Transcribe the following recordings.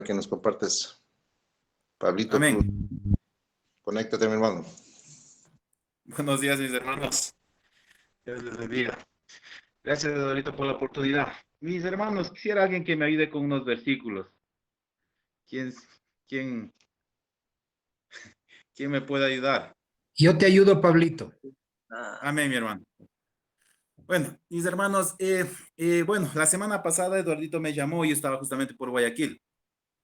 que nos compartes. Pablito Amén. Cruz, conéctate, mi hermano. Buenos días, mis hermanos. Dios les bendiga. Gracias, Eduardo, por la oportunidad. Mis hermanos, quisiera alguien que me ayude con unos versículos. ¿Quién, quién, quién me puede ayudar? Yo te ayudo, Pablito. Amén, mi hermano. Bueno, mis hermanos, bueno, la semana pasada Eduardito me llamó, yo estaba justamente por Guayaquil,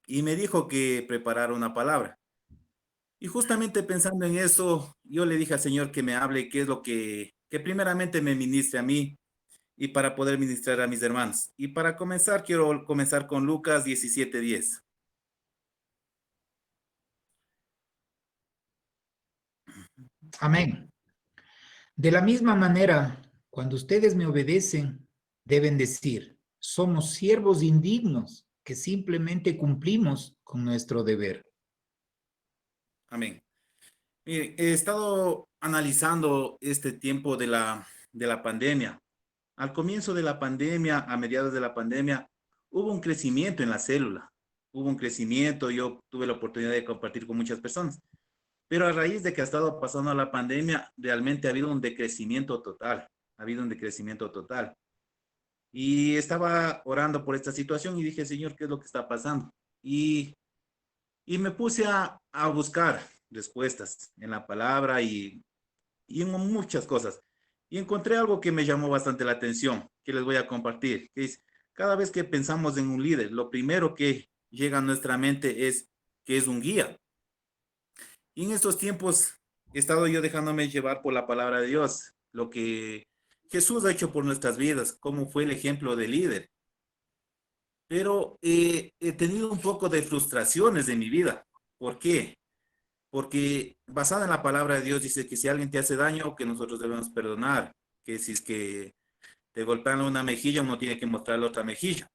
y me dijo que preparara una palabra. Y justamente pensando en eso, yo le dije al Señor que me hable qué es lo que primeramente me ministre a mí y para poder ministrar a mis hermanos. Y para comenzar, quiero comenzar con Lucas 17:10. Amén. De la misma manera, cuando ustedes me obedecen, deben decir, somos siervos indignos que simplemente cumplimos con nuestro deber. Amén. Mire, he estado analizando este tiempo de la pandemia. Al comienzo de la pandemia, a mediados de la pandemia, hubo un crecimiento en la célula. Hubo un crecimiento, yo tuve la oportunidad de compartir con muchas personas. Pero a raíz de que ha estado pasando la pandemia, realmente ha habido un decrecimiento total. Ha habido un decrecimiento total. Y estaba orando por esta situación y dije, Señor, ¿qué es lo que está pasando? Y, y me puse a buscar respuestas en la palabra y en muchas cosas. Y encontré algo que me llamó bastante la atención, que les voy a compartir, que es, cada vez que pensamos en un líder, lo primero que llega a nuestra mente es que es un guía. Y en estos tiempos he estado yo dejándome llevar por la palabra de Dios, lo que Jesús ha hecho por nuestras vidas, cómo fue el ejemplo de líder. Pero he tenido un poco de frustraciones en mi vida. ¿Por qué? Porque basada en la palabra de Dios dice que si alguien te hace daño, que nosotros debemos perdonar, que si es que te golpean una mejilla, uno tiene que mostrarle otra mejilla.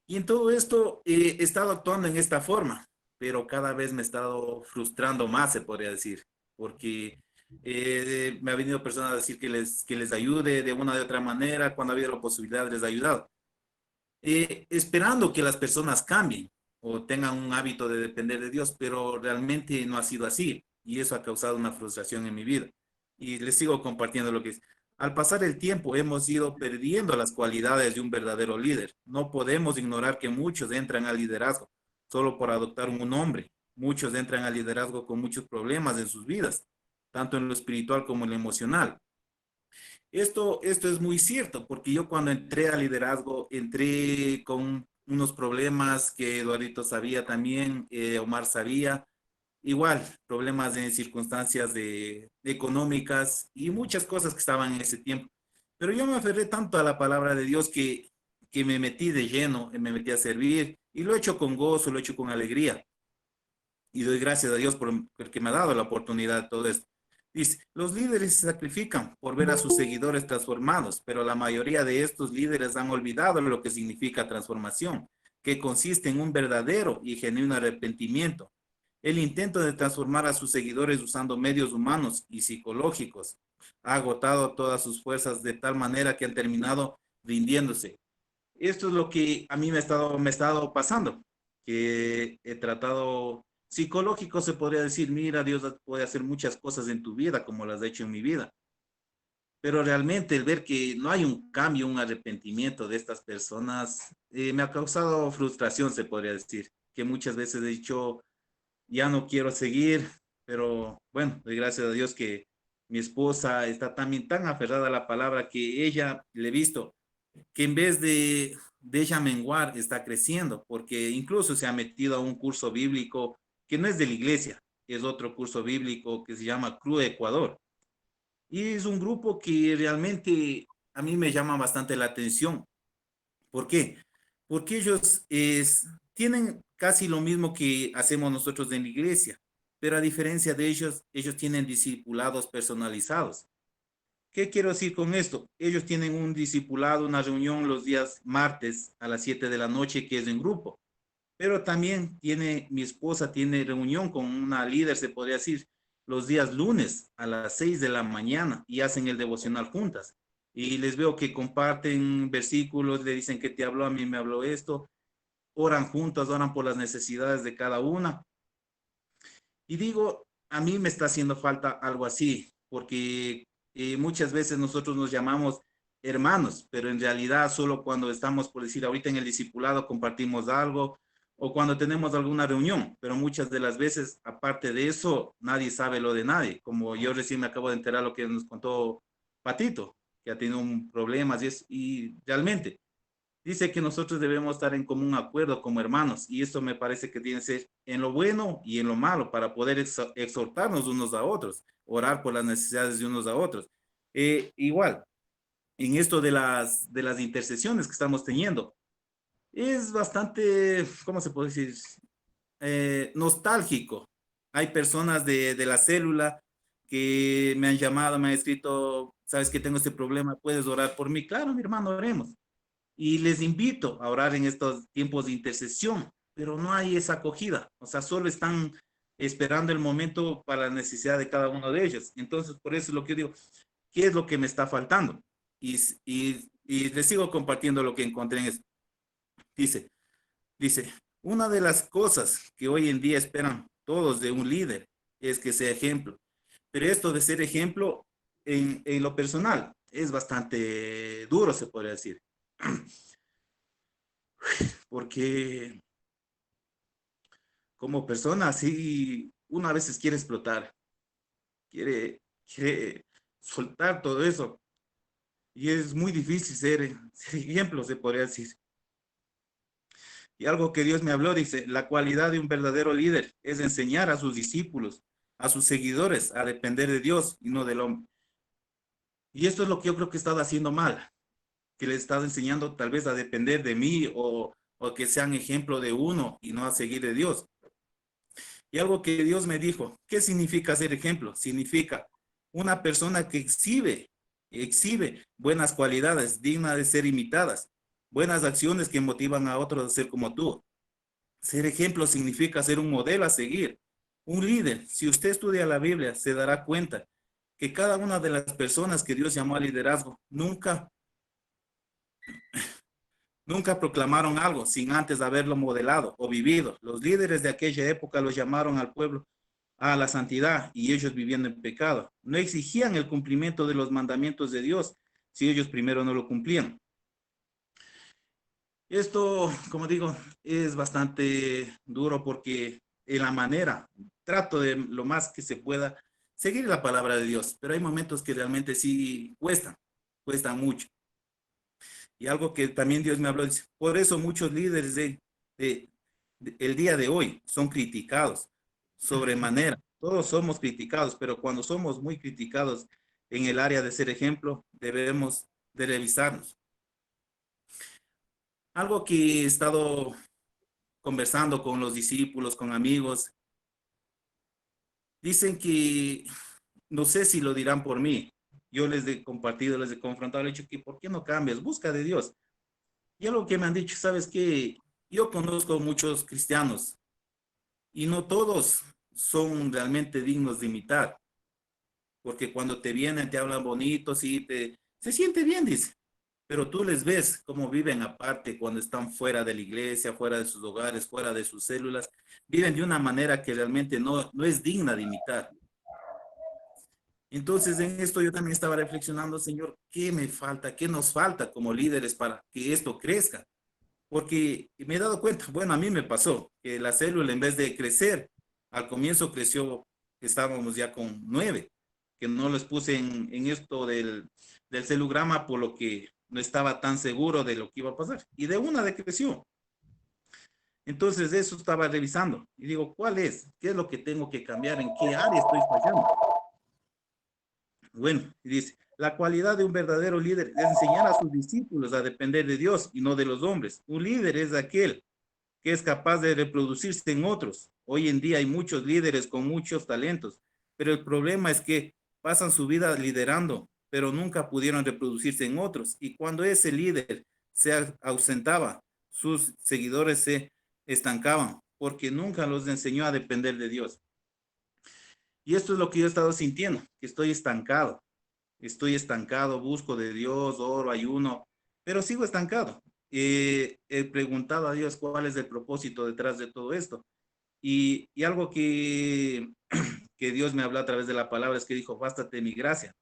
Y en todo esto he estado actuando en esta forma, pero cada vez me he estado frustrando más, se podría decir, porque me ha venido personas a decir que les ayude de una de otra manera, cuando ha habido la posibilidad les he ayudado, esperando que las personas cambien o tengan un hábito de depender de Dios, pero realmente no ha sido así y eso ha causado una frustración en mi vida. Y les sigo compartiendo lo que es. Al pasar el tiempo hemos ido perdiendo las cualidades de un verdadero líder. No podemos ignorar que muchos entran al liderazgo solo por adoptar un nombre. Muchos entran al liderazgo con muchos problemas en sus vidas, tanto en lo espiritual como en lo emocional. Esto es muy cierto, porque yo cuando entré al liderazgo, entré con unos problemas que Eduardito sabía también, Omar sabía, igual, problemas en circunstancias de económicas y muchas cosas que estaban en ese tiempo. Pero yo me aferré tanto a la palabra de Dios que me metí de lleno, me metí a servir y lo he hecho con gozo, lo he hecho con alegría. Y doy gracias a Dios porque me ha dado la oportunidad de todo esto. Dice, los líderes se sacrifican por ver a sus seguidores transformados, pero la mayoría de estos líderes han olvidado lo que significa transformación, que consiste en un verdadero y genuino arrepentimiento. El intento de transformar a sus seguidores usando medios humanos y psicológicos ha agotado todas sus fuerzas de tal manera que han terminado rindiéndose. Esto es lo que a mí me ha estado pasando, que he tratado psicológico, se podría decir, mira, Dios puede hacer muchas cosas en tu vida como las ha hecho en mi vida, pero realmente el ver que no hay un cambio, un arrepentimiento de estas personas, me ha causado frustración, se podría decir, que muchas veces he dicho, ya no quiero seguir, pero bueno, doy gracias a Dios que mi esposa está también tan aferrada a la palabra que ella le he visto que en vez de ella menguar, está creciendo, porque incluso se ha metido a un curso bíblico que no es de la iglesia, es otro curso bíblico que se llama Cruz Ecuador. Y es un grupo que realmente a mí me llama bastante la atención. ¿Por qué? Porque ellos tienen casi lo mismo que hacemos nosotros en la iglesia, pero a diferencia de ellos, ellos tienen discipulados personalizados. ¿Qué quiero decir con esto? Ellos tienen un discipulado, una reunión los días martes a las 7 de la noche que es en grupo, pero también mi esposa tiene reunión con una líder, se podría decir, los días lunes a las 6 de la mañana y hacen el devocional juntas. Y les veo que comparten versículos, le dicen que te habló, a mí me habló esto. oran juntas, oran por las necesidades de cada una. Y digo, a mí me está haciendo falta algo así, porque muchas veces nosotros nos llamamos hermanos, pero en realidad solo cuando estamos, por decir, ahorita en el discipulado compartimos algo o cuando tenemos alguna reunión, pero muchas de las veces, aparte de eso, nadie sabe lo de nadie. Como yo recién me acabo de enterar lo que nos contó Patito, que ha tenido un problema y realmente dice que nosotros debemos estar en común acuerdo como hermanos, y esto me parece que tiene que ser en lo bueno y en lo malo para poder exhortarnos unos a otros, orar por las necesidades de unos a otros. Igual, en esto de las intercesiones que estamos teniendo, es bastante, ¿cómo se puede decir? Nostálgico. Hay personas de la célula que me han llamado, me han escrito, sabes que tengo este problema, ¿puedes orar por mí? Claro, mi hermano, oremos. Y les invito a orar en estos tiempos de intercesión, pero no hay esa acogida, o sea, solo están esperando el momento para la necesidad de cada uno de ellos. Entonces, por eso es lo que digo, ¿qué es lo que me está faltando? Y les sigo compartiendo lo que encontré en esto. Dice, dice, una de las cosas que hoy en día esperan todos de un líder es que sea ejemplo, pero esto de ser ejemplo en lo personal es bastante duro, se podría decir. Porque como persona, sí, uno a veces quiere explotar, quiere soltar todo eso. Y es muy difícil ser ejemplo, se podría decir. Y algo que Dios me habló, dice, la cualidad de un verdadero líder es enseñar a sus discípulos, a sus seguidores, a depender de Dios y no del hombre. Y esto es lo que yo creo que he estado haciendo mal, que le he estado enseñando tal vez a depender de mí o que sean ejemplo de uno y no a seguir de Dios. Y algo que Dios me dijo, ¿qué significa ser ejemplo? Significa una persona que exhibe buenas cualidades, dignas de ser imitadas, buenas acciones que motivan a otros a ser como tú. Ser ejemplo significa ser un modelo a seguir, un líder. Si usted estudia la Biblia, se dará cuenta que cada una de las personas que Dios llamó al liderazgo nunca proclamaron algo sin antes haberlo modelado o vivido. Los líderes de aquella época los llamaron al pueblo a la santidad y ellos viviendo en pecado. No exigían el cumplimiento de los mandamientos de Dios si ellos primero no lo cumplían. Esto, como digo, es bastante duro porque en la manera trato de lo más que se pueda seguir la palabra de Dios, pero hay momentos que realmente sí cuestan mucho. Y algo que también Dios me habló, dice, por eso muchos líderes el día de hoy son criticados sobremanera. Todos somos criticados, pero cuando somos muy criticados en el área de ser ejemplo, debemos de revisarnos. Algo que he estado conversando con los discípulos, con amigos, dicen que, no sé si lo dirán por mí, yo les he compartido, les he confrontado, el hecho que, ¿por qué no cambias? Busca de Dios. Y algo que me han dicho, ¿sabes qué? Yo conozco muchos cristianos y no todos son realmente dignos de imitar, porque cuando te vienen, te hablan bonito, sí, se siente bien, dice, pero tú les ves cómo viven aparte cuando están fuera de la iglesia, fuera de sus hogares, fuera de sus células, viven de una manera que realmente no es digna de imitar. Entonces, en esto yo también estaba reflexionando, Señor, ¿qué me falta? ¿Qué nos falta como líderes para que esto crezca? Porque me he dado cuenta, bueno, a mí me pasó que la célula en vez de crecer, al comienzo creció, estábamos ya con 9, que no les puse en esto del celograma por lo que no estaba tan seguro de lo que iba a pasar. Y de una decreció. Entonces eso estaba revisando y digo, ¿cuál es? ¿Qué es lo que tengo que cambiar? ¿En qué área estoy fallando? Bueno, y dice, la cualidad de un verdadero líder es enseñar a sus discípulos a depender de Dios y no de los hombres. Un líder es aquel que es capaz de reproducirse en otros. Hoy en día hay muchos líderes con muchos talentos, pero el problema es que pasan su vida liderando, pero nunca pudieron reproducirse en otros. Y cuando ese líder se ausentaba, sus seguidores se estancaban, porque nunca los enseñó a depender de Dios. Y esto es lo que yo he estado sintiendo, que estoy estancado, busco de Dios, oro, ayuno, pero sigo estancado. he preguntado a Dios cuál es el propósito detrás de todo esto. Y algo que Dios me habló a través de la palabra es que dijo, bástate mi gracia.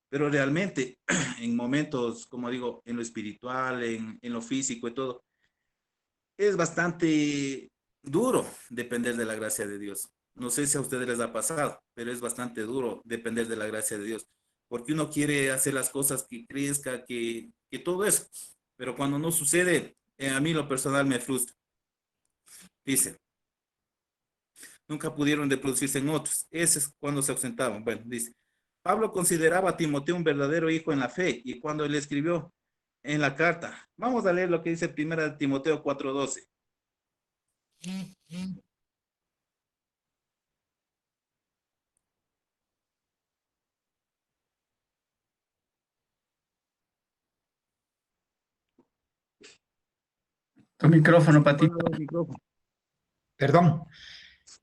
Pero realmente, en momentos, como digo, en lo espiritual, en lo físico y todo, es bastante duro depender de la gracia de Dios. No sé si a ustedes les ha pasado, pero es bastante duro depender de la gracia de Dios, porque uno quiere hacer las cosas que crezca, que todo eso, pero cuando no sucede, a mí lo personal me frustra. Dice, nunca pudieron reproducirse en otros. Ese es cuando se ausentaban. Bueno, dice, Pablo consideraba a Timoteo un verdadero hijo en la fe y cuando él escribió en la carta, vamos a leer lo que dice primera de Timoteo 4:12. Tu micrófono, Patito. Perdón.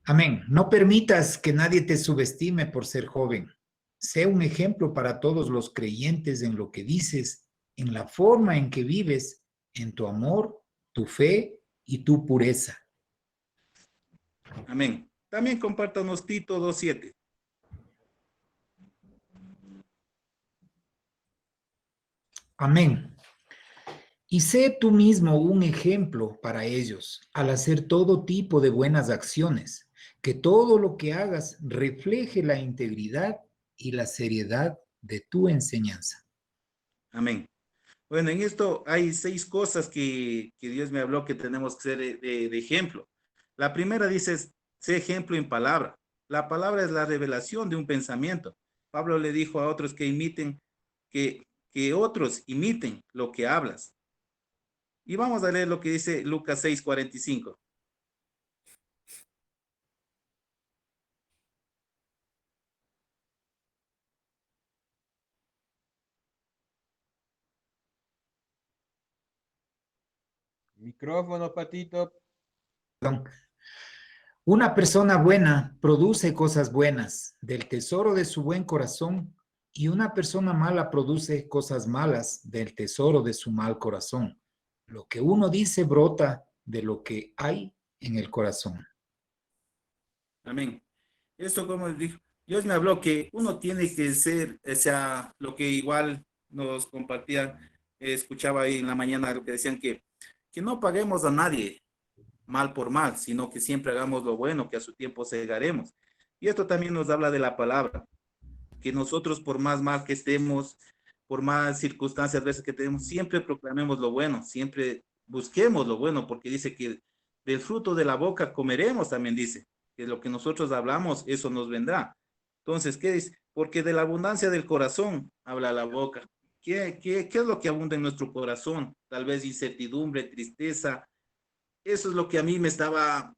Amén. No permitas que nadie te subestime por ser joven. Sé un ejemplo para todos los creyentes en lo que dices, en la forma en que vives, en tu amor, tu fe y tu pureza. Amén. También compártanos Tito 2:7. Amén. Y sé tú mismo un ejemplo para ellos al hacer todo tipo de buenas acciones, que todo lo que hagas refleje la integridad y la seriedad de tu enseñanza. Amén. Bueno, en esto hay 6 cosas que Dios me habló que tenemos que ser de ejemplo. La primera dice, sé ejemplo en palabra. La palabra es la revelación de un pensamiento. Pablo le dijo a otros que imiten, que otros imiten lo que hablas. Y vamos a leer lo que dice Lucas 6:45. Micrófono, Patito. Perdón. Una persona buena produce cosas buenas del tesoro de su buen corazón y una persona mala produce cosas malas del tesoro de su mal corazón. Lo que uno dice brota de lo que hay en el corazón. Amén. Esto como dijo, Dios me habló que uno tiene que ser, o sea, lo que igual nos compartían, escuchaba ahí en la mañana lo que decían que no paguemos a nadie mal por mal, sino que siempre hagamos lo bueno, que a su tiempo segaremos. Y esto también nos habla de la palabra, que nosotros por más mal que estemos, por más circunstancias a veces que tenemos, siempre proclamemos lo bueno, siempre busquemos lo bueno, porque dice que del fruto de la boca comeremos, también dice, que lo que nosotros hablamos, eso nos vendrá. Entonces, ¿qué dice? Porque de la abundancia del corazón habla la boca. ¿Qué es lo que abunda en nuestro corazón? Tal vez incertidumbre, tristeza, eso es lo que a mí me estaba,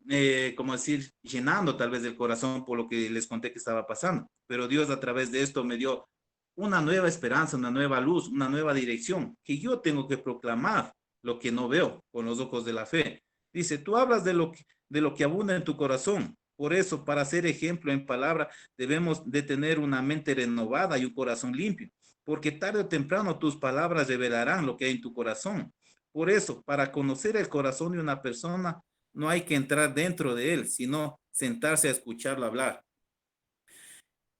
como decir, llenando tal vez del corazón por lo que les conté que estaba pasando. Pero Dios a través de esto me dio una nueva esperanza, una nueva luz, una nueva dirección, que yo tengo que proclamar lo que no veo con los ojos de la fe. Dice, tú hablas de lo que abunda en tu corazón. Por eso, para ser ejemplo en palabra, debemos de tener una mente renovada y un corazón limpio, porque tarde o temprano tus palabras revelarán lo que hay en tu corazón. Por eso, para conocer el corazón de una persona, no hay que entrar dentro de él, sino sentarse a escucharlo hablar.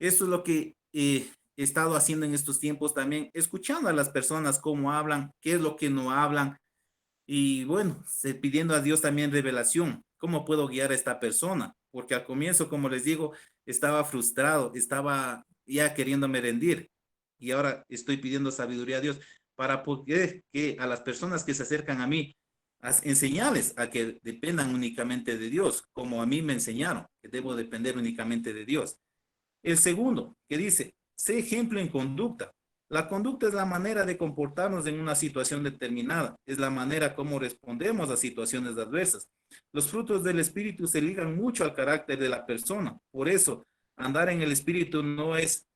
Eso es lo que he estado haciendo en estos tiempos también, escuchando a las personas cómo hablan, qué es lo que no hablan, y bueno, pidiendo a Dios también revelación, cómo puedo guiar a esta persona, porque al comienzo, como les digo, estaba frustrado, estaba ya queriéndome rendir, y ahora estoy pidiendo sabiduría a Dios para poder que a las personas que se acercan a mí, enseñarles a que dependan únicamente de Dios, como a mí me enseñaron, que debo depender únicamente de Dios. El segundo, que dice, sé ejemplo en conducta. La conducta es la manera de comportarnos en una situación determinada, es la manera como respondemos a situaciones adversas. Los frutos del espíritu se ligan mucho al carácter de la persona. Por eso, andar en el espíritu no es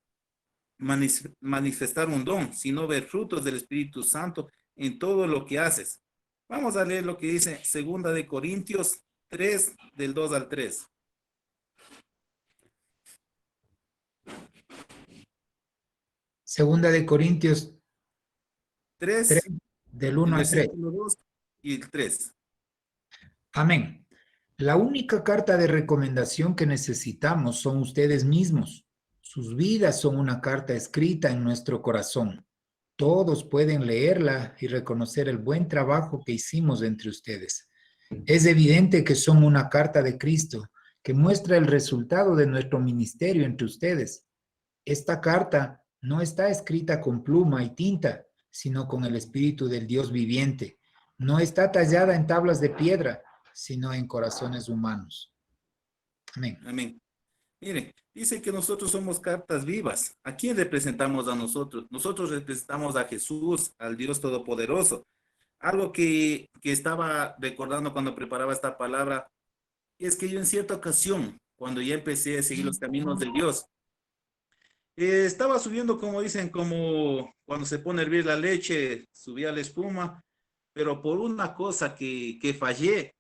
manifestar un don, sino ver frutos del Espíritu Santo en todo lo que haces. Vamos a leer lo que dice Segunda de Corintios 3, del 2 al 3. Segunda de Corintios 3, 3 del el 1 al 3. versículo 2 y el 3. Amén. La única carta de recomendación que necesitamos son ustedes mismos. Sus vidas son una carta escrita en nuestro corazón. Todos pueden leerla y reconocer el buen trabajo que hicimos entre ustedes. Es evidente que son una carta de Cristo que muestra el resultado de nuestro ministerio entre ustedes. Esta carta no está escrita con pluma y tinta, sino con el Espíritu del Dios viviente. No está tallada en tablas de piedra, sino en corazones humanos. Amén. Amén. Mire, dice que nosotros somos cartas vivas. ¿A quién representamos a nosotros? Nosotros representamos a Jesús, al Dios Todopoderoso. Algo que estaba recordando cuando preparaba esta palabra es que yo en cierta ocasión, cuando ya empecé a seguir los caminos de Dios, estaba subiendo, como dicen, como cuando se pone a hervir la leche, subía la espuma, pero por una cosa que fallé,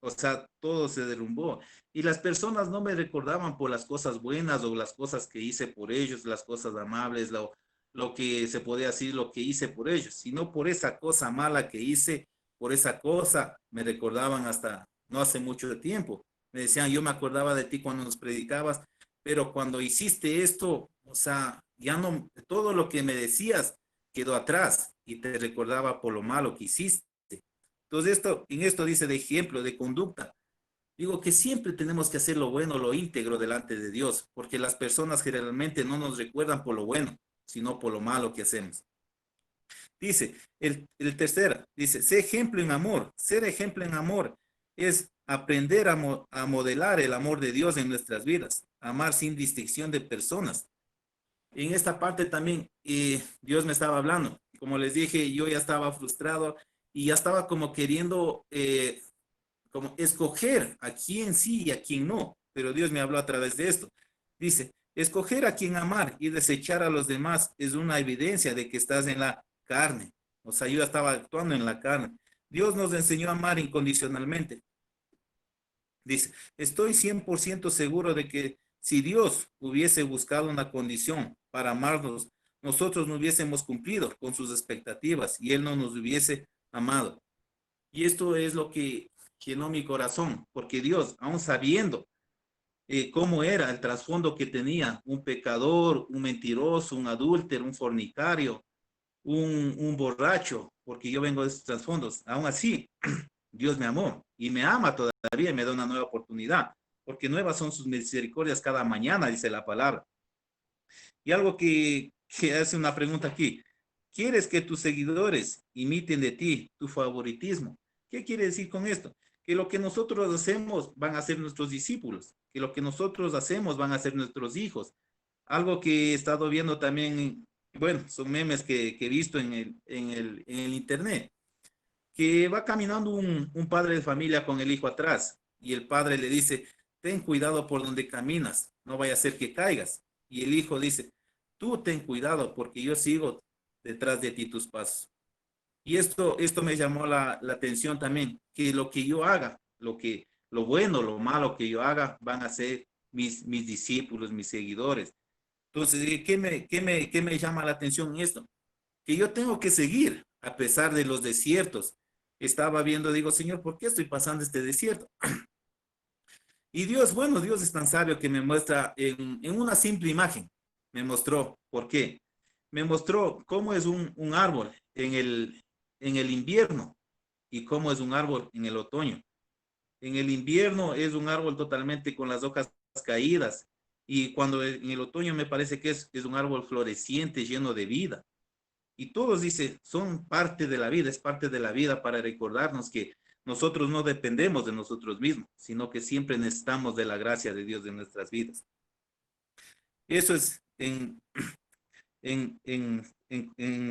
o sea, todo se derrumbó. Y las personas no me recordaban por las cosas buenas o las cosas que hice por ellos, las cosas amables, lo que se podía decir, lo que hice por ellos, sino por esa cosa mala que hice, por esa cosa me recordaban hasta no hace mucho tiempo. Me decían, yo me acordaba de ti cuando nos predicabas, pero cuando hiciste esto, o sea, ya no, todo lo que me decías quedó atrás y te recordaba por lo malo que hiciste. Entonces, en esto dice de ejemplo, de conducta. Digo que siempre tenemos que hacer lo bueno, lo íntegro delante de Dios, porque las personas generalmente no nos recuerdan por lo bueno, sino por lo malo que hacemos. Dice, el tercero, dice, sé ejemplo en amor. Ser ejemplo en amor es aprender a modelar el amor de Dios en nuestras vidas, amar sin distinción de personas. En esta parte también Dios me estaba hablando. Como les dije, yo ya estaba frustrado y ya estaba como queriendo como escoger a quién sí y a quién no. Pero Dios me habló a través de esto. Dice, escoger a quién amar y desechar a los demás es una evidencia de que estás en la carne. O sea, yo estaba actuando en la carne. Dios nos enseñó a amar incondicionalmente. Dice, estoy 100% seguro de que si Dios hubiese buscado una condición para amarnos, nosotros no hubiésemos cumplido con sus expectativas y Él no nos hubiese amado. Y esto es lo que llenó mi corazón, porque Dios, aún sabiendo cómo era el trasfondo que tenía, un pecador, un mentiroso, un adúltero, un fornicario, un borracho, porque yo vengo de esos trasfondos, aún así, Dios me amó y me ama todavía y me da una nueva oportunidad, porque nuevas son sus misericordias cada mañana, dice la palabra. Y algo que hace una pregunta aquí, ¿quieres que tus seguidores imiten de ti tu favoritismo? ¿Qué quiere decir con esto? Que lo que nosotros hacemos van a ser nuestros discípulos, que lo que nosotros hacemos van a ser nuestros hijos. Algo que he estado viendo también, bueno, son memes que he visto en el internet, que va caminando un padre de familia con el hijo atrás y el padre le dice, ten cuidado por donde caminas, no vaya a ser que caigas. Y el hijo dice, tú ten cuidado porque yo sigo detrás de ti tus pasos. Y esto me llamó la atención también, que lo que yo haga, lo bueno, lo malo que yo haga, van a ser mis discípulos, mis seguidores. Entonces, ¿qué me llama la atención en esto? Que yo tengo que seguir a pesar de los desiertos. Estaba viendo, digo, Señor, ¿por qué estoy pasando este desierto? Y Dios, bueno, Dios es tan sabio que me muestra en una simple imagen. Me mostró, ¿por qué? Me mostró cómo es un árbol en el invierno y cómo es un árbol en el otoño. En el invierno es un árbol totalmente con las hojas caídas y cuando en el otoño me parece que es un árbol floreciente, lleno de vida. Y todos, dice, son parte de la vida, es parte de la vida para recordarnos que nosotros no dependemos de nosotros mismos, sino que siempre necesitamos de la gracia de Dios en nuestras vidas. Eso es en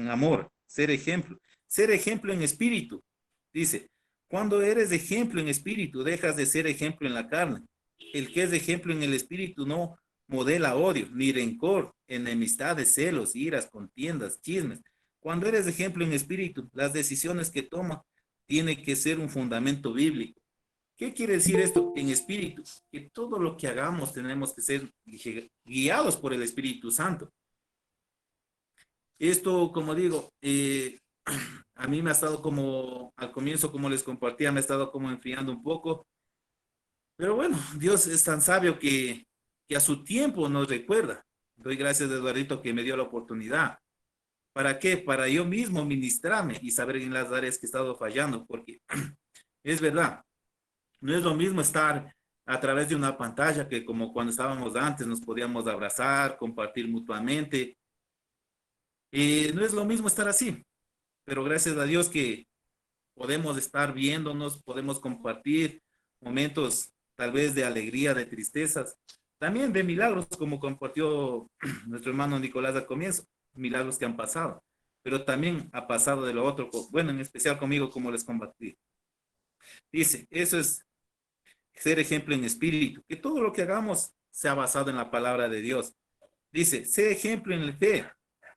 amor, ser ejemplo. Ser ejemplo en espíritu. Dice, cuando eres ejemplo en espíritu, dejas de ser ejemplo en la carne. El que es ejemplo en el espíritu no modela odio, ni rencor, enemistades, celos, iras, contiendas, chismes. Cuando eres ejemplo en espíritu, las decisiones que toma tienen que ser un fundamento bíblico. ¿Qué quiere decir esto en espíritu? Que todo lo que hagamos tenemos que ser guiados por el Espíritu Santo. Esto, como digo, a mí me ha estado como, al comienzo, como les compartía, me ha estado como enfriando un poco. Pero bueno, Dios es tan sabio que a su tiempo nos recuerda. Doy gracias a Eduardito que me dio la oportunidad. ¿Para qué? Para yo mismo ministrarme y saber en las áreas que he estado fallando, porque es verdad, no es lo mismo estar a través de una pantalla que como cuando estábamos antes, nos podíamos abrazar, compartir mutuamente. No es lo mismo estar así, pero gracias a Dios que podemos estar viéndonos, podemos compartir momentos tal vez de alegría, de tristezas, también de milagros, como compartió nuestro hermano Nicolás al comienzo, milagros que han pasado, pero también ha pasado de lo otro, bueno, en especial conmigo, como les compartí. Dice, eso es ser ejemplo en espíritu, que todo lo que hagamos sea basado en la palabra de Dios. Dice, sé ejemplo en la fe.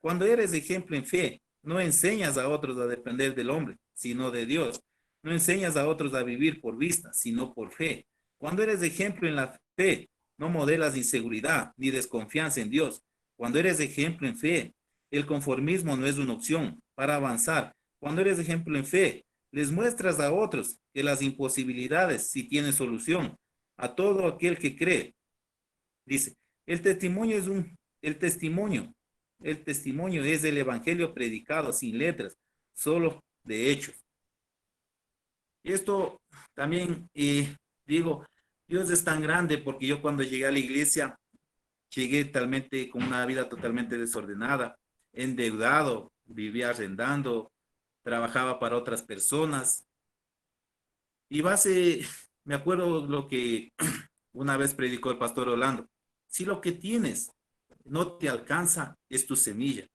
Cuando eres ejemplo en fe, no enseñas a otros a depender del hombre, sino de Dios. No enseñas a otros a vivir por vista, sino por fe. Cuando eres ejemplo en la fe, no modelas inseguridad ni desconfianza en Dios. Cuando eres ejemplo en fe, el conformismo no es una opción para avanzar. Cuando eres ejemplo en fe, les muestras a otros que las imposibilidades sí tienen solución. A todo aquel que cree, dice, el testimonio es el testimonio. El testimonio es el evangelio predicado sin letras, solo de hechos. Y esto también, digo, Dios es tan grande porque yo cuando llegué a la iglesia, llegué talmente con una vida totalmente desordenada, endeudado, vivía arrendando, trabajaba para otras personas. Y me acuerdo lo que una vez predicó el pastor Orlando. Si lo que tienes no te alcanza, es tu semilla.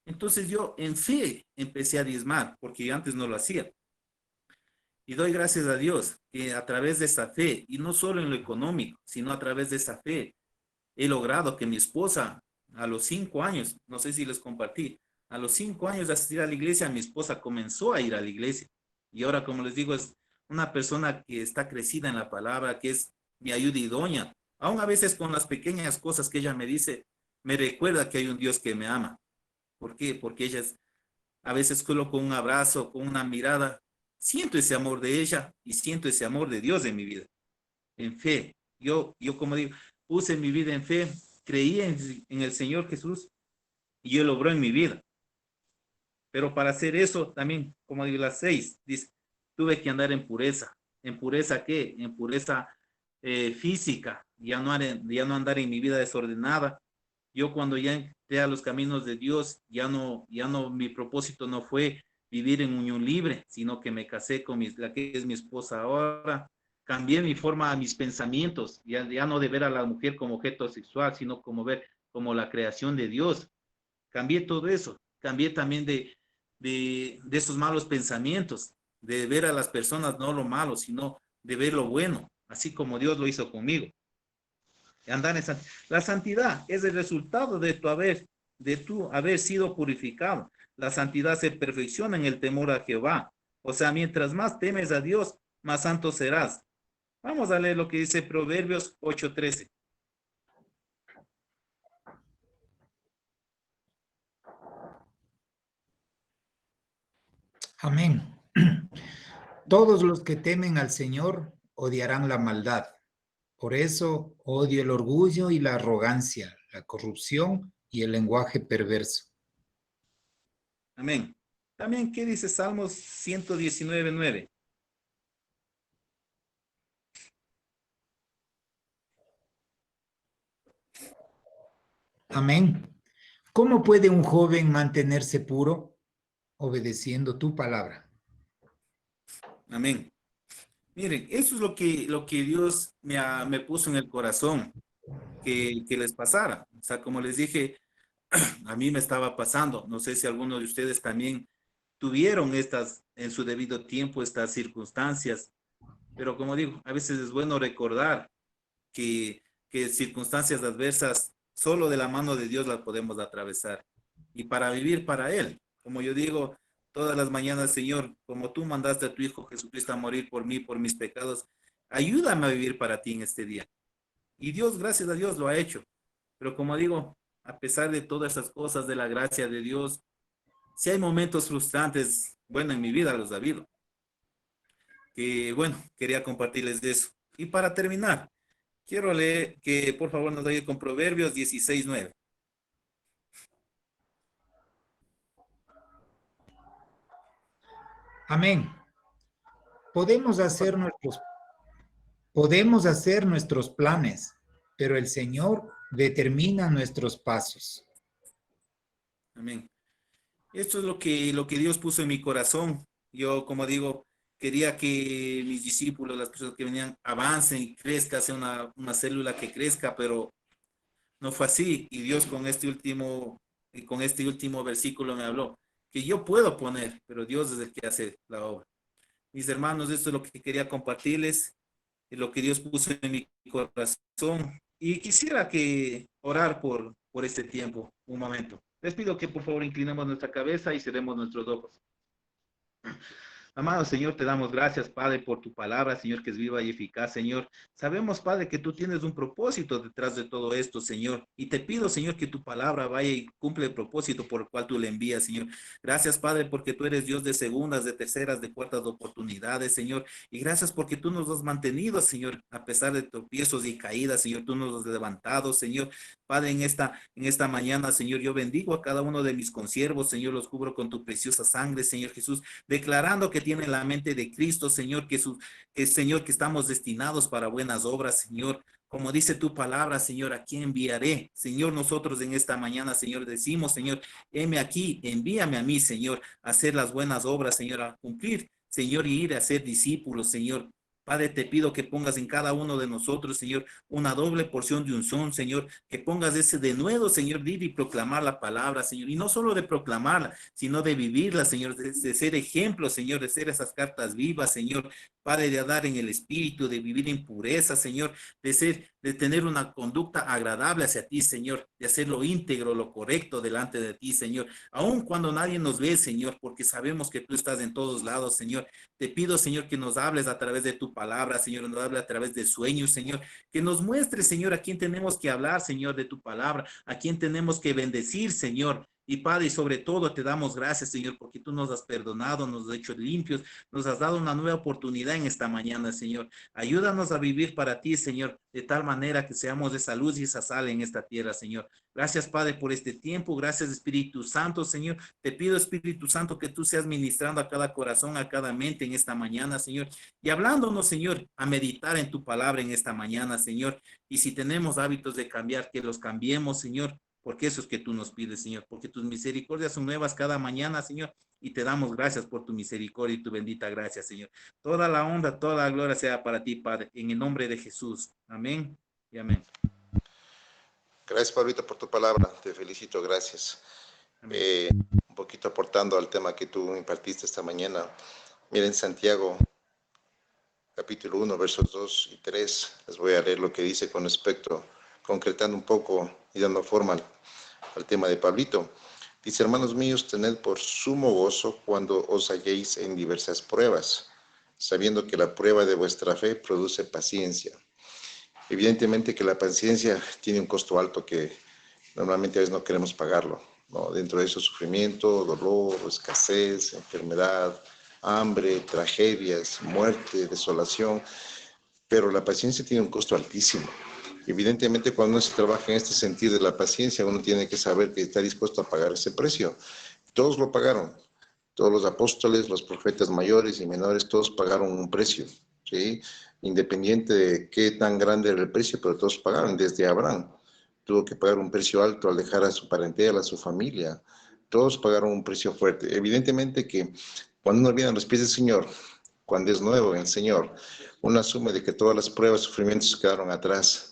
Entonces yo en fe empecé a diezmar, porque yo antes no lo hacía. Y doy gracias a Dios que a través de esa fe, y no solo en lo económico, sino a través de esa fe, he logrado que mi esposa, a los 5 años, no sé si les compartí, a los 5 años de asistir a la iglesia, mi esposa comenzó a ir a la iglesia. Y ahora, como les digo, es una persona que está crecida en la palabra, que es mi ayuda idónea. Aún a veces con las pequeñas cosas que ella me dice, me recuerda que hay un Dios que me ama. ¿Por qué? Porque ella es, a veces solo con un abrazo, con una mirada, siento ese amor de ella y siento ese amor de Dios en mi vida. En fe. Yo como digo, puse mi vida en fe, creí en el Señor Jesús y Él logró en mi vida. Pero para hacer eso también, como digo, las 6, dice, tuve que andar en pureza. ¿En pureza qué? En pureza física, ya no andar en mi vida desordenada. Yo cuando ya entré a los caminos de Dios, mi propósito no fue vivir en unión libre, sino que me casé con la que es mi esposa ahora. Cambié mi forma, mis pensamientos, ya no de ver a la mujer como objeto sexual, sino como la creación de Dios. Cambié todo eso. Cambié también de esos malos pensamientos, de ver a las personas no lo malo, sino de ver lo bueno, así como Dios lo hizo conmigo. Andar en la santidad es el resultado de tu haber sido purificado. La santidad se perfecciona en el temor a Jehová. O sea, mientras más temes a Dios, más santo serás. Vamos a leer lo que dice Proverbios 8:13. Amén. Todos los que temen al Señor odiarán la maldad. Por eso odio el orgullo y la arrogancia, la corrupción y el lenguaje perverso. Amén. También, ¿qué dice Salmos 119:9? Amén. ¿Cómo puede un joven mantenerse puro? Obedeciendo tu palabra. Amén. Miren, eso es lo que Dios me puso en el corazón, que les pasara. O sea, como les dije, a mí me estaba pasando. No sé si alguno de ustedes también tuvieron en su debido tiempo, estas circunstancias. Pero como digo, a veces es bueno recordar que, que circunstancias adversas solo de la mano de Dios las podemos atravesar. Y para vivir para Él, como yo digo todas las mañanas, Señor, como tú mandaste a tu Hijo Jesucristo a morir por mí, por mis pecados, ayúdame a vivir para ti en este día. Y Dios, gracias a Dios, lo ha hecho. Pero como digo, a pesar de todas esas cosas, de la gracia de Dios, si hay momentos frustrantes, bueno, en mi vida los ha habido. Que bueno, quería compartirles de eso. Y para terminar, quiero leer que por favor nos ayude con Proverbios 16:9. Amén. Podemos hacer nuestros planes, pero el Señor determina nuestros pasos. Amén. Esto es lo que Dios puso en mi corazón. Yo, como digo, quería que mis discípulos, las personas que venían, avancen y crezcan, sea una célula que crezca, pero no fue así. Y Dios con este último versículo me habló, que yo puedo poner, pero Dios es el que hace la obra. Mis hermanos, esto es lo que quería compartirles, es lo que Dios puso en mi corazón. Y quisiera que orar por este tiempo, un momento. Les pido que por favor inclinemos nuestra cabeza y cerremos nuestros ojos. Amado Señor, te damos gracias, Padre, por tu palabra, Señor, que es viva y eficaz, Señor. Sabemos, Padre, que tú tienes un propósito detrás de todo esto, Señor. Y te pido, Señor, que tu palabra vaya y cumple el propósito por el cual tú le envías, Señor. Gracias, Padre, porque tú eres Dios de segundas, de terceras, de cuartas oportunidades, Señor. Y gracias porque tú nos has mantenido, Señor, a pesar de tropiezos y caídas, Señor. Tú nos has levantado, Señor. Padre, en esta mañana, Señor, yo bendigo a cada uno de mis consiervos, Señor, los cubro con tu preciosa sangre, Señor Jesús, declarando que tiene la mente de Cristo, Señor, Señor, que estamos destinados para buenas obras, Señor. Como dice tu palabra, Señor, ¿a quién enviaré? Señor, nosotros en esta mañana, Señor, decimos, Señor, heme aquí, envíame a mí, Señor, a hacer las buenas obras, Señor, a cumplir, Señor, y ir a ser discípulos, Señor. Padre, te pido que pongas en cada uno de nosotros, Señor, una doble porción de unción, Señor, que pongas ese de nuevo, Señor, de ir y proclamar la palabra, Señor, y no solo de proclamarla, sino de vivirla, Señor, de ser ejemplo, Señor, de ser esas cartas vivas, Señor, Padre, de dar en el espíritu, de vivir en pureza, Señor, de tener una conducta agradable hacia ti, Señor, de hacer lo íntegro, lo correcto delante de ti, Señor, aun cuando nadie nos ve, Señor, porque sabemos que tú estás en todos lados, Señor. Te pido, Señor, que nos hables a través de tu palabra, Señor, nos hables a través de sueños, Señor, que nos muestres, Señor, a quién tenemos que hablar, Señor, de tu palabra, a quién tenemos que bendecir, Señor. Y Padre, y sobre todo te damos gracias, Señor, porque tú nos has perdonado, nos has hecho limpios, nos has dado una nueva oportunidad en esta mañana, Señor. Ayúdanos a vivir para ti, Señor, de tal manera que seamos esa luz y esa sal en esta tierra, Señor. Gracias, Padre, por este tiempo. Gracias, Espíritu Santo, Señor. Te pido, Espíritu Santo, que tú seas ministrando a cada corazón, a cada mente en esta mañana, Señor. Y hablándonos, Señor, a meditar en tu palabra en esta mañana, Señor. Y si tenemos hábitos de cambiar, que los cambiemos, Señor, porque eso es que tú nos pides, Señor, porque tus misericordias son nuevas cada mañana, Señor, y te damos gracias por tu misericordia y tu bendita gracia, Señor. Toda la honra, toda la gloria sea para ti, Padre, en el nombre de Jesús. Amén y amén. Gracias, Pablito, por tu palabra. Te felicito, gracias. Un poquito aportando al tema que tú impartiste esta mañana. Miren, Santiago, capítulo 1, versos 2 y 3. Les voy a leer lo que dice con respecto, concretando un poco y dando forma al tema de Pablito. Dice, hermanos míos, tened por sumo gozo cuando os halléis en diversas pruebas, sabiendo que la prueba de vuestra fe produce paciencia. Evidentemente que la paciencia tiene un costo alto que normalmente a veces no queremos pagarlo, ¿no? Dentro de eso, sufrimiento, dolor, escasez, enfermedad, hambre, tragedias, muerte, desolación, pero la paciencia tiene un costo altísimo. Evidentemente, cuando uno se trabaja en este sentido de la paciencia, uno tiene que saber que está dispuesto a pagar ese precio. Todos lo pagaron, todos los apóstoles, los profetas mayores y menores, todos pagaron un precio, ¿sí? Independiente de qué tan grande era el precio, pero todos pagaron. Desde Abraham tuvo que pagar un precio alto al dejar a su parentela, a su familia. Todos pagaron un precio fuerte. Evidentemente que cuando uno viene a los pies del Señor, cuando es nuevo en el Señor, uno asume de que todas las pruebas, sufrimientos quedaron atrás.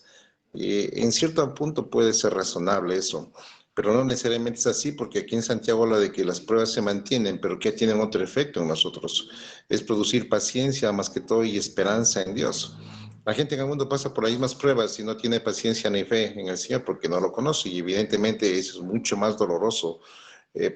Y en cierto punto puede ser razonable eso, pero no necesariamente es así, porque aquí en Santiago habla de que las pruebas se mantienen, pero que tienen otro efecto en nosotros. Es producir paciencia más que todo y esperanza en Dios. La gente en el mundo pasa por las mismas pruebas y no tiene paciencia ni fe en el Señor porque no lo conoce, y evidentemente eso es mucho más doloroso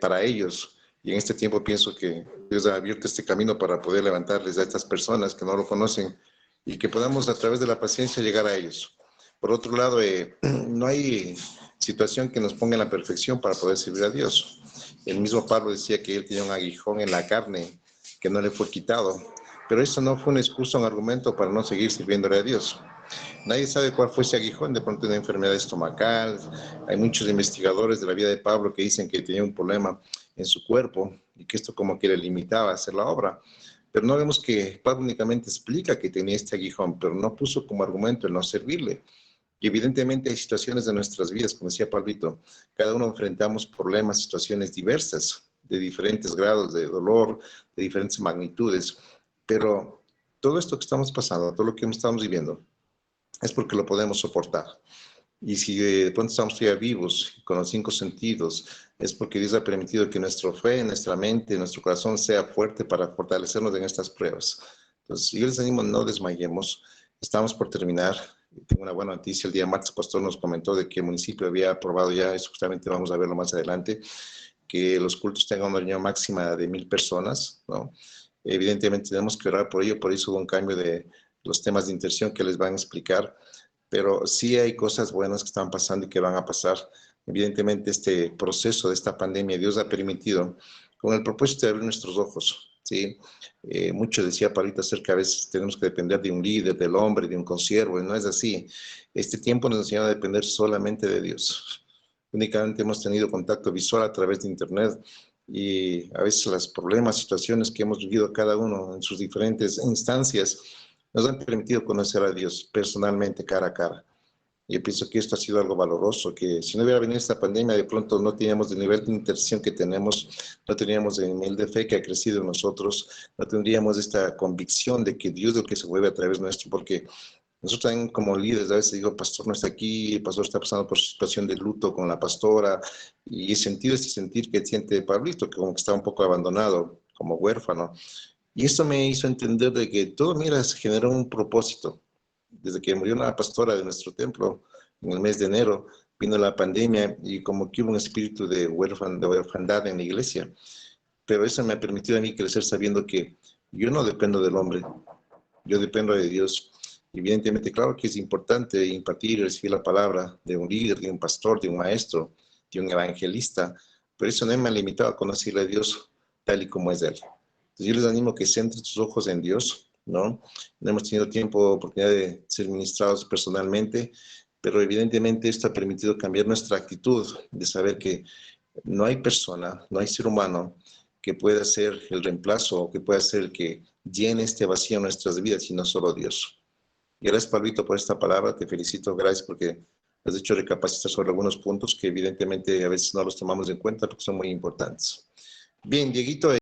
para ellos. Y en este tiempo pienso que Dios ha abierto este camino para poder levantarles a estas personas que no lo conocen y que podamos a través de la paciencia llegar a ellos. Por otro lado, no hay situación que nos ponga en la perfección para poder servir a Dios. El mismo Pablo decía que él tenía un aguijón en la carne que no le fue quitado. Pero eso no fue una excusa, un argumento para no seguir sirviéndole a Dios. Nadie sabe cuál fue ese aguijón, de pronto una enfermedad estomacal. Hay muchos investigadores de la vida de Pablo que dicen que tenía un problema en su cuerpo y que esto como que le limitaba a hacer la obra. Pero no vemos que Pablo únicamente explica que tenía este aguijón, pero no puso como argumento el no servirle. Y evidentemente hay situaciones de nuestras vidas, como decía Pablito, cada uno enfrentamos problemas, situaciones diversas, de diferentes grados de dolor, de diferentes magnitudes, pero todo esto que estamos pasando, todo lo que estamos viviendo, es porque lo podemos soportar. Y si de pronto estamos todavía vivos, con los 5 sentidos, es porque Dios ha permitido que nuestra fe, nuestra mente, nuestro corazón sea fuerte para fortalecernos en estas pruebas. Entonces, yo les animo, no desmayemos. Estamos por terminar. Tengo una buena noticia. El día martes, el pastor nos comentó de que el municipio había aprobado ya, eso justamente vamos a verlo más adelante, que los cultos tengan una reunión máxima de 1,000 personas, ¿no? Evidentemente tenemos que orar por ello, por eso hubo un cambio de los temas de intención que les van a explicar, pero sí hay cosas buenas que están pasando y que van a pasar. Evidentemente este proceso de esta pandemia Dios ha permitido con el propósito de abrir nuestros ojos, ¿sí? Mucho decía Pablito acerca, a veces tenemos que depender de un líder, del hombre, de un consiervo, y no es así. Este tiempo nos enseña a depender solamente de Dios. Únicamente hemos tenido contacto visual a través de internet y a veces los problemas, situaciones que hemos vivido cada uno en sus diferentes instancias nos han permitido conocer a Dios personalmente, cara a cara. Yo pienso que esto ha sido algo valoroso, que si no hubiera venido esta pandemia, de pronto no teníamos el nivel de intercesión que tenemos, no teníamos el nivel de fe que ha crecido en nosotros, no tendríamos esta convicción de que Dios es el que se mueve a través nuestro, porque nosotros también como líderes a veces digo, pastor no está aquí, el pastor está pasando por situación de luto con la pastora, y he sentido este sentir que siente Pablito, que como que está un poco abandonado, como huérfano. Y esto me hizo entender de que todo, mira, se generó un propósito. Desde que murió una pastora de nuestro templo en el mes de enero, vino la pandemia y como que hubo un espíritu de orfandad en la iglesia. Pero eso me ha permitido a mí crecer sabiendo que yo no dependo del hombre, yo dependo de Dios. Evidentemente, claro que es importante impartir y recibir la palabra de un líder, de un pastor, de un maestro, de un evangelista, pero eso no me ha limitado a conocerle a Dios tal y como es Él. Entonces yo les animo a que centren sus ojos en Dios, ¿no? No hemos tenido tiempo, oportunidad de ser ministrados personalmente, pero evidentemente esto ha permitido cambiar nuestra actitud, de saber que no hay persona, no hay ser humano que pueda ser el reemplazo o que pueda ser el que llene este vacío en nuestras vidas, sino solo Dios. Y gracias, Pablito, por esta palabra. Te felicito, gracias porque has hecho recapacitar sobre algunos puntos que evidentemente a veces no los tomamos en cuenta porque son muy importantes. Bien, Dieguito.